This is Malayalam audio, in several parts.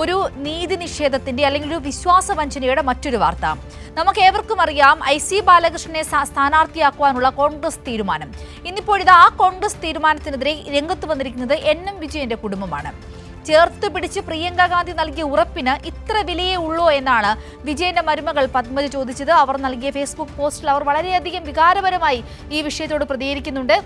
ഒരു നീതി നിഷേധത്തിന്റെ അല്ലെങ്കിൽ ഒരു വിശ്വാസവഞ്ചനയുടെ മറ്റൊരു വാർത്ത. നമുക്ക് ഏവർക്കും അറിയാം IC ബാലകൃഷ്ണനെ സ്ഥാനാർത്ഥിയാക്കുവാനുള്ള കോൺഗ്രസ് തീരുമാനം. ഇന്നിപ്പോഴിത് ആ കോൺഗ്രസ് തീരുമാനത്തിനെതിരെ രംഗത്ത് വന്നിരിക്കുന്നത് NM വിജയന്റെ കുടുംബമാണ്. ചേർത്ത് പിടിച്ച് പ്രിയങ്ക ഗാന്ധി നൽകിയ ഉറപ്പിന് ഇത്ര വിലയേ ഉള്ളൂ എന്നാണ് വിജയന്റെ മരുമകൾ പത്മജ ചോദിച്ചത്. അവർ നൽകിയ ഫേസ്ബുക്ക് പോസ്റ്റിൽ അവർ വളരെയധികം വികാരപരമായി ഈ വിഷയത്തോട് പ്രതികരിക്കുന്നുണ്ട്.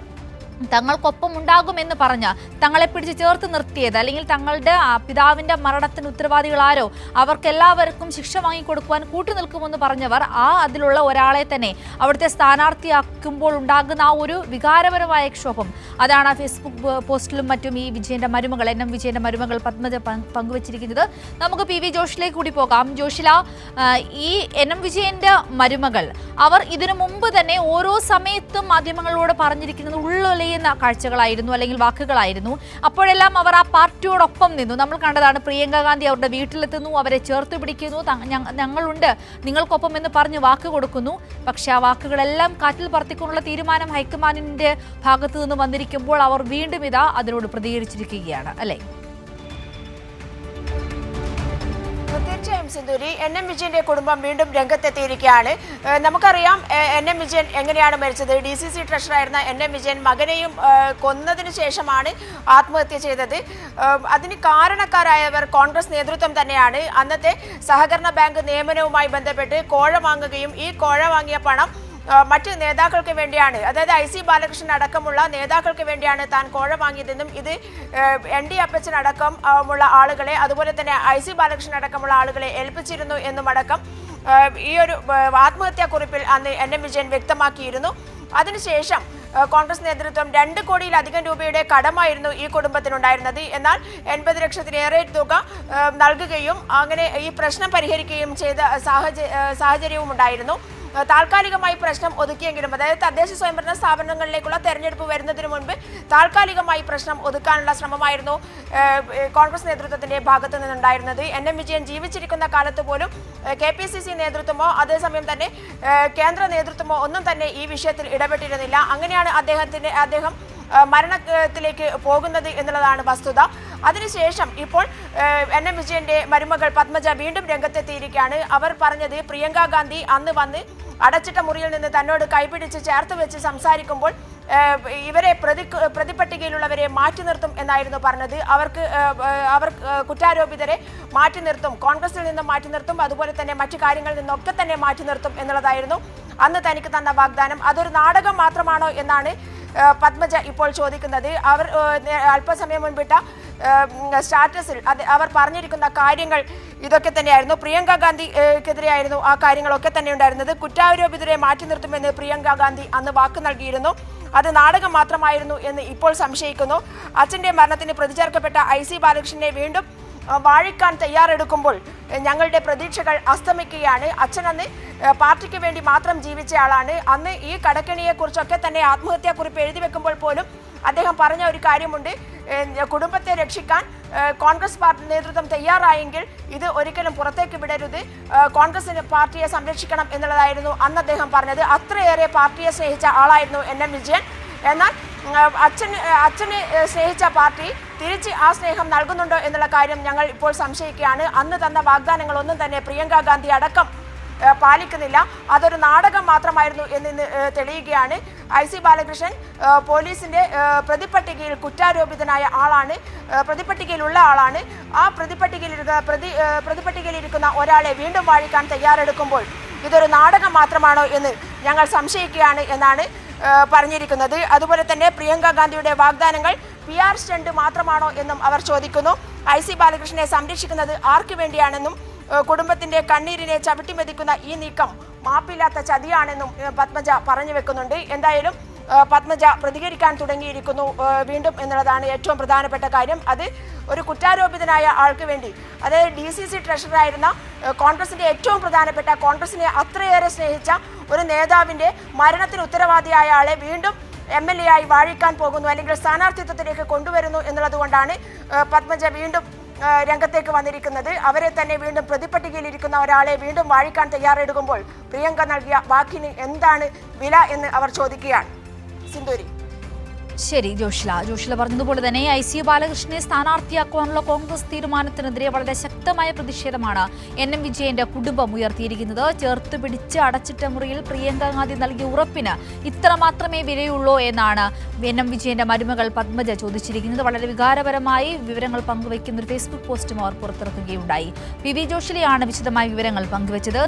തങ്ങൾക്കൊപ്പം ഉണ്ടാകുമെന്ന് പറഞ്ഞ് തങ്ങളെ പിടിച്ച് ചേർത്ത് നിർത്തിയത് അല്ലെങ്കിൽ തങ്ങളുടെ പിതാവിന്റെ മരണത്തിന് ഉത്തരവാദികൾ ആരോ അവർക്കെല്ലാവർക്കും ശിക്ഷ വാങ്ങിക്കൊടുക്കുവാൻ കൂട്ടുനിൽക്കുമെന്ന് പറഞ്ഞവർ അതിലുള്ള ഒരാളെ തന്നെ അവിടുത്തെ സ്ഥാനാർത്ഥിയാക്കുമ്പോൾ ഉണ്ടാകുന്ന ആ ഒരു വികാരപരമായ ക്ഷോഭം, അതാണ് ഫേസ്ബുക്ക് പോസ്റ്റിലും മറ്റും ഈ വിജയന്റെ മരുമകൾ NM വിജയന്റെ മരുമകൾ പത്മജ പങ്കുവച്ചിരിക്കുന്നത്. നമുക്ക് PV ജോഷിലേക്ക് കൂടി പോകാം. ജോഷില, ഈ NM വിജയന്റെ മരുമകൾ അവർ ഇതിനു മുമ്പ് തന്നെ ഓരോ സമയത്തും മാധ്യമങ്ങളോട് പറഞ്ഞിരിക്കുന്നത് ഉള്ളിലെ കാഴ്ചകളായിരുന്നു അല്ലെങ്കിൽ വാക്കുകളായിരുന്നു. അപ്പോഴെല്ലാം അവർ ആ പാർട്ടിയോടൊപ്പം നിന്നു. നമ്മൾ കണ്ടതാണ്. പ്രിയങ്ക ഗാന്ധി അവരുടെ വീട്ടിലെത്തുന്നു, അവരെ ചേർത്ത് പിടിക്കുന്നു, ഞങ്ങളുണ്ട് നിങ്ങൾക്കൊപ്പം എന്ന് പറഞ്ഞ് വാക്ക് കൊടുക്കുന്നു. പക്ഷെ ആ വാക്കുകളെല്ലാം കാറ്റിൽ പറത്തിക്കൊണ്ടുള്ള തീരുമാനം ഹൈക്കമാൻഡിന്റെ ഭാഗത്തു നിന്ന് വന്നിരിക്കുമ്പോൾ അവർ വീണ്ടും അതിനോട് പ്രതികരിച്ചിരിക്കുകയാണ്, അല്ലേ? തീർച്ചയായും സിന്ധൂരി, NM വിജയന്റെ കുടുംബം വീണ്ടും രംഗത്തെത്തിയിരിക്കുകയാണ്. നമുക്കറിയാം NM വിജയൻ എങ്ങനെയാണ് മരിച്ചത്. DCC ട്രഷറായിരുന്ന NM വിജയൻ മകനെയും കൊന്നതിന് ശേഷമാണ് ആത്മഹത്യ ചെയ്തത്. അതിന് കാരണക്കാരായവർ കോൺഗ്രസ് നേതൃത്വം തന്നെയാണ്. അന്നത്തെ സഹകരണ ബാങ്ക് നിയമനവുമായി ബന്ധപ്പെട്ട് കോഴ വാങ്ങുകയും ഈ കോഴ വാങ്ങിയ പണം മറ്റ് നേതാക്കൾക്ക് വേണ്ടിയാണ്, അതായത് IC ബാലകൃഷ്ണൻ അടക്കമുള്ള നേതാക്കൾക്ക് വേണ്ടിയാണ് താൻ കോഴ വാങ്ങിയതെന്നും ഇത് ND അപ്പച്ചൻ അടക്കം ഉള്ള ആളുകളെ, അതുപോലെ തന്നെ IC ബാലകൃഷ്ണൻ അടക്കമുള്ള ആളുകളെ ഏൽപ്പിച്ചിരുന്നു എന്നും അടക്കം ഈ ഒരു ആത്മഹത്യാക്കുറിപ്പിൽ അന്ന് NM വിജയൻ വ്യക്തമാക്കിയിരുന്നു. അതിനുശേഷം കോൺഗ്രസ് നേതൃത്വം 2 കോടിയിലധികം രൂപയുടെ കടമായിരുന്നു ഈ കുടുംബത്തിനുണ്ടായിരുന്നത്. എന്നാൽ 80 ലക്ഷത്തിലേറെ തുക നൽകുകയും അങ്ങനെ ഈ പ്രശ്നം പരിഹരിക്കുകയും ചെയ്ത സാഹചര്യവും ഉണ്ടായിരുന്നു. താൽക്കാലികമായി പ്രശ്നം ഒതുക്കിയെങ്കിലും, അതായത് തദ്ദേശ സ്വയംഭരണ സ്ഥാപനങ്ങളിലേക്കുള്ള തെരഞ്ഞെടുപ്പ് വരുന്നതിന് മുൻപ് താൽക്കാലികമായി പ്രശ്നം ഒതുക്കാനുള്ള ശ്രമമായിരുന്നു കോൺഗ്രസ് നേതൃത്വത്തിന്റെ ഭാഗത്തു നിന്നുണ്ടായിരുന്നത്. NM വിജയൻ ജീവിച്ചിരിക്കുന്ന കാലത്ത് പോലും KPCC നേതൃത്വമോ അതേസമയം തന്നെ കേന്ദ്ര നേതൃത്വമോ ഒന്നും തന്നെ ഈ വിഷയത്തിൽ ഇടപെട്ടിരുന്നില്ല. അങ്ങനെയാണ് അദ്ദേഹം മരണത്തിലേക്ക് പോകുന്നത് എന്നുള്ളതാണ് വസ്തുത. അതിനുശേഷം ഇപ്പോൾ NM വിജയന്റെ മരുമകൾ പത്മജ വീണ്ടും രംഗത്തെത്തിയിരിക്കുകയാണ്. അവർ പറഞ്ഞത് പ്രിയങ്ക ഗാന്ധി അന്ന് വന്ന് അടച്ചിട്ട മുറിയിൽ നിന്ന് തന്നോട് കൈപിടിച്ച് ചേർത്ത് വെച്ച് സംസാരിക്കുമ്പോൾ ഇവരെ പ്രതിപട്ടികയിലുള്ളവരെ മാറ്റി നിർത്തും എന്നായിരുന്നു പറഞ്ഞത്. അവർ കുറ്റാരോപിതരെ മാറ്റി നിർത്തും, കോൺഗ്രസിൽ നിന്നും മാറ്റി നിർത്തും, അതുപോലെ തന്നെ മറ്റു കാര്യങ്ങളിൽ നിന്നൊക്കെ തന്നെ മാറ്റി നിർത്തും എന്നുള്ളതായിരുന്നു അന്ന് തനിക്ക് തന്ന വാഗ്ദാനം. അതൊരു നാടകം മാത്രമാണോ എന്നാണ് പത്മജ ഇപ്പോൾ ചോദിക്കുന്നത്. അവർ അല്പസമയം മുൻപിട്ട സ്റ്റാറ്റസിൽ അവർ പറഞ്ഞിരിക്കുന്ന കാര്യങ്ങൾ ഇതൊക്കെ തന്നെയായിരുന്നു. പ്രിയങ്ക ഗാന്ധിക്കെതിരെയായിരുന്നു ആ കാര്യങ്ങളൊക്കെ തന്നെ ഉണ്ടായിരുന്നത്. കുറ്റാരോപിതരെ മാറ്റി നിർത്തുമെന്ന് പ്രിയങ്ക ഗാന്ധി അന്ന് വാക്ക് നൽകിയിരുന്നു. അത് നാടകം മാത്രമായിരുന്നു എന്ന് ഇപ്പോൾ സംശയിക്കുന്നു. അച്ഛന്റെ മരണത്തിന് പ്രതിചേർക്കപ്പെട്ട IC ബാലകൃഷ്ണനെ വീണ്ടും വാഴിക്കാൻ തയ്യാറെടുക്കുമ്പോൾ ഞങ്ങളുടെ പ്രതീക്ഷകൾ അസ്തമിക്കുകയാണ്. അച്ഛൻ അന്ന് പാർട്ടിക്ക് വേണ്ടി മാത്രം ജീവിച്ച ആളാണ്. അന്ന് ഈ കടക്കെണിയെക്കുറിച്ചൊക്കെ തന്നെ ആത്മഹത്യാക്കുറിപ്പ് എഴുതി വെക്കുമ്പോൾ പോലും അദ്ദേഹം പറഞ്ഞ ഒരു കാര്യമുണ്ട്, കുടുംബത്തെ രക്ഷിക്കാൻ കോൺഗ്രസ് പാർട്ടി നേതൃത്വം തയ്യാറായെങ്കിൽ ഇത് ഒരിക്കലും പുറത്തേക്ക് വിടരുത്, കോൺഗ്രസിന് പാർട്ടിയെ സംരക്ഷിക്കണം എന്നുള്ളതായിരുന്നു അന്ന് അദ്ദേഹം പറഞ്ഞത്. അത്രയേറെ പാർട്ടിയെ സ്നേഹിച്ച ആളായിരുന്നു NM വിജയൻ. എന്നാൽ അച്ഛനെ സ്നേഹിച്ച പാർട്ടി തിരിച്ച് ആ സ്നേഹം നൽകുന്നുണ്ടോ എന്നുള്ള കാര്യം ഞങ്ങൾ ഇപ്പോൾ സംശയിക്കുകയാണ്. അന്ന് തന്ന വാഗ്ദാനങ്ങളൊന്നും തന്നെ പ്രിയങ്ക ഗാന്ധി അടക്കം പാലിക്കുന്നില്ല. അതൊരു നാടകം മാത്രമായിരുന്നു എന്ന് തെളിയുകയാണ്. IC ബാലകൃഷ്ണൻ പോലീസിന്റെ പ്രതിപട്ടികയിൽ കുറ്റാരോപിതനായ ആളാണ്, പ്രതിപട്ടികയിലുള്ള ആളാണ്. ആ പ്രതിപട്ടികയിലിരിക്കുന്ന ഒരാളെ വീണ്ടും വാഴിക്കാൻ തയ്യാറെടുക്കുമ്പോൾ ഇതൊരു നാടകം മാത്രമാണോ എന്ന് ഞങ്ങൾ സംശയിക്കുകയാണ് എന്നാണ് പറഞ്ഞിരിക്കുന്നത്. അതുപോലെ തന്നെ പ്രിയങ്ക ഗാന്ധിയുടെ വാഗ്ദാനങ്ങൾ PR സ്റ്റണ്ട് മാത്രമാണോ എന്നും അവർ ചോദിക്കുന്നു. IC ബാലകൃഷ്ണനെ സംരക്ഷിക്കുന്നത് ആർക്കു വേണ്ടിയാണെന്നും കുടുംബത്തിന്റെ കണ്ണീരിനെ ചവിട്ടിമെതിക്കുന്ന ഈ നീക്കം മാപ്പില്ലാത്ത ചതിയാണെന്നും പത്മജ പറഞ്ഞു വെക്കുന്നുണ്ട്. എന്തായാലും പത്മജ പ്രതികരിക്കാൻ തുടങ്ങിയിരിക്കുന്നു വീണ്ടും എന്നുള്ളതാണ് ഏറ്റവും പ്രധാനപ്പെട്ട കാര്യം. അത് ഒരു കുറ്റാരോപിതനായ ആൾക്ക് വേണ്ടി, അതായത് DCC ട്രഷറായിരുന്ന കോൺഗ്രസിന്റെ ഏറ്റവും പ്രധാനപ്പെട്ട, കോൺഗ്രസിനെ അത്രയേറെ സ്നേഹിച്ച ഒരു നേതാവിന്റെ മരണത്തിന് ഉത്തരവാദിയായ ആളെ വീണ്ടും MLA ആയി വാഴിക്കാൻ പോകുന്നു, അല്ലെങ്കിൽ സ്ഥാനാർത്ഥിത്വത്തിലേക്ക് കൊണ്ടുവരുന്നു എന്നുള്ളതുകൊണ്ടാണ് പത്മജ വീണ്ടും രംഗത്തേക്ക് വന്നിരിക്കുന്നത്. അവരെ തന്നെ വീണ്ടും പ്രതിപട്ടികയിലിരിക്കുന്ന ഒരാളെ വീണ്ടും വാഴിക്കാൻ തയ്യാറെടുക്കുമ്പോൾ പ്രിയങ്ക നൽകിയ വാക്കിന് എന്താണ് വില എന്ന് അവർ ചോദിക്കുകയാണ്. സിന്ധൂരി. ശരി ജോഷില പറഞ്ഞതുപോലെ തന്നെ IC ബാലകൃഷ്ണനെ സ്ഥാനാർത്ഥിയാക്കുവാനുള്ള കോൺഗ്രസ് തീരുമാനത്തിനെതിരെ വളരെ ശക്തമായ പ്രതിഷേധമാണ് NM വിജയന്റെ കുടുംബം ഉയർത്തിയിരിക്കുന്നത്. ചേർത്ത് പിടിച്ച് അടച്ചിട്ട മുറിയിൽ പ്രിയങ്ക ഗാന്ധി നൽകിയ ഉറപ്പിന് ഇത്ര മാത്രമേ വിലയുള്ളൂ എന്നാണ് NM വിജയന്റെ മരുമകൾ പത്മജ ചോദിച്ചിരിക്കുന്നത്. വളരെ വികാരപരമായി വിവരങ്ങൾ പങ്കുവയ്ക്കുന്ന ഒരു ഫേസ്ബുക്ക് പോസ്റ്റും അവർ പുറത്തിറക്കുകയുണ്ടായി. PV ജോഷിലയാണ് വിശദമായ വിവരങ്ങൾ പങ്കുവച്ചത്.